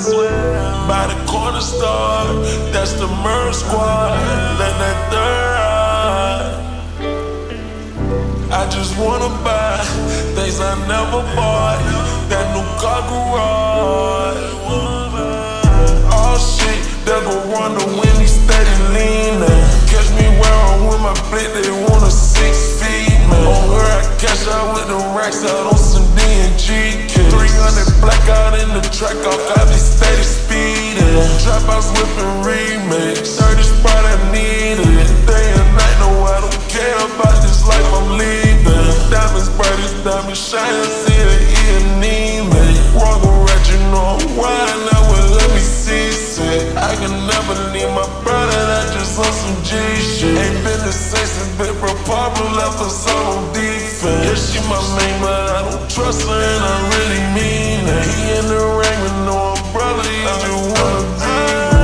By the corner store, that's the merge squad. Let that third eye. I just wanna buy things I never bought. That new car garage. Oh shit, that go Rondo when he steady leaning. Catch me where I'm with my blick, they want a 6 feet, man. On her, I cash out with the racks out on some D&G kits. 300 blackout in the track, I be steady speeding. Trap house whipping remix, 30 spot I need it. Day and night, no, I don't care about this life I'm leaving. Diamonds bright as diamonds shine, see the E&E, man. Rondo rat, you know I'm riding out with let me see shit. I can never leave my brother, that just on some G shit. Ain't been the same since Big Bro Pablo left us all on defense. Yeah, she my main, but I don't trust her and I really mean it. He in the ring with no umbrella, he just wanna be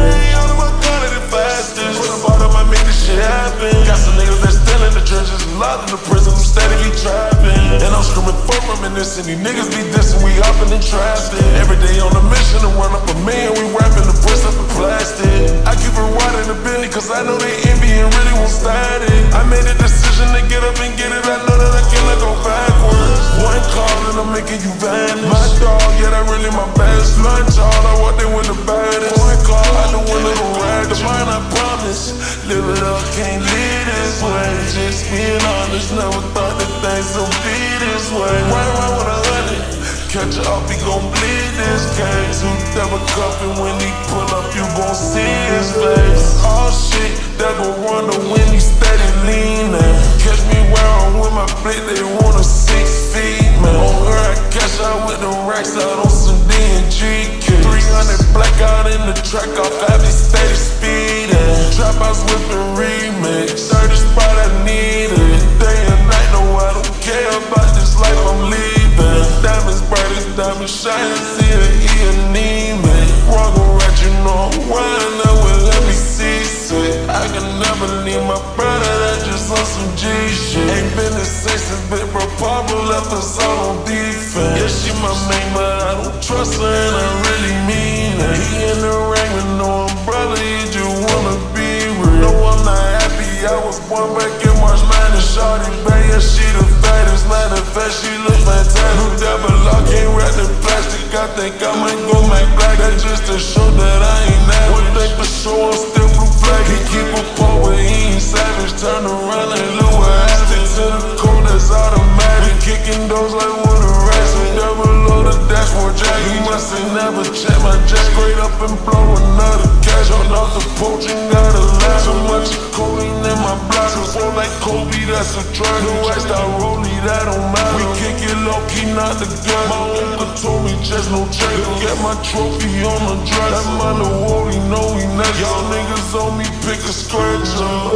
rich. All of my gun at the fastest. Put a bottom, I make this shit happen. Got some niggas that still in the trenches, locked in the prison, I'm steady be trapping. And I'm screaming for reminiscing, these niggas be dissing, we hopping in traffic. Every day on a mission to run up a million, we rapping the push up in plastic. I keep it wide in the Bentley, cause I know they envy and really won't start it. I made a decision to get up and get it, I know that I can't let go backwards. One call and I'm making you vanish. My dog, yeah, that really my best. Lunch all, I walked in with the baddest. One call, I the one little rag. Divine, I promise. Live it up, can't live this way. Just being honest, never thought that things would be this way. Right around with 100. Catch her up, he gon' bleed this case. Who never cuffin' when he pull up, you gon' see his face. Oh shit, that go Rondo when he steady leaning. Catch me where I'm with my blick, they want a 6 feet, man. On her, I cash out with the racks out on some D&G kits. 300 blackout in the track, I be steady speeding. Trap house whipping remix, 30 spot I need it. Day and night, no, I don't care about this life I'm leaving. Diamonds bright as diamonds shine, see the E&E, man. Rondo rat, you know I'm riding out with let me see shit. I can never leave my brother, that just on some G shit. Ain't been the same since Big Bro Pablo left us all on defense. Yeah, she my main, but I don't trust her and I really mean it. He in the ring with no umbrella, he just wanna be real. No, I'm not happy, I was born back in March Madness. Shawty bad, yeah, she the fattest. Matter of fact, she look fantastic. Double lock, ain't wrapped in plastic. I think I might go Mac Black. That's just to show that I ain't average. One thing for sure, I'm still blue flag. He keep a pole, but he ain't savage. Turn around and look what happened to the code that's automatic. We kicking doors like with a rats. We double load the dashboard jack. You must have never checked my jack. Straight up and blow another cash. On off the poaching, got a laugh. So much codeine in my blood. Before like Kobe, that's a drug. The waxed out rollie, that don't matter. We kick it low key, not the gun. My uncle told me just no trigger. Get my trophy on the dress. That my little Wody know he next. Y'all niggas on me, pick a scratch up.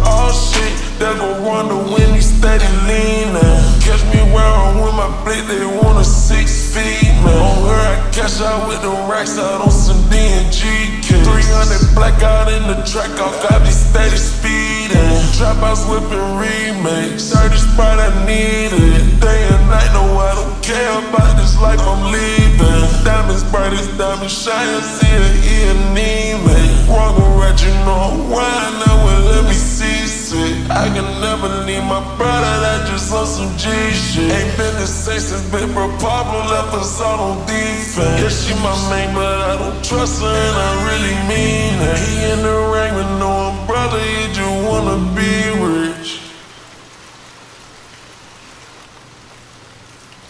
Oh shit, that go Rondo when he steady leaning. Catch me where I'm with my blick, they want a 6 feet, man. On her, I cash out with the racks out on some D&G kits. 300 blackout in the track, I be steady speeding. Trap house whipping remix, 30 spot I need it. Day and night, no, I don't care about this life I'm leaving. Diamonds bright as diamonds shine, see the E&E, man. Rondo rat, you know I'm riding out with let me see shit. I can never leave my brother, that just on some G shit. Ain't been the same since Big Bro Pablo left us all on defense. Yeah, she my main, but I don't trust her and I really mean it. He in the ring with no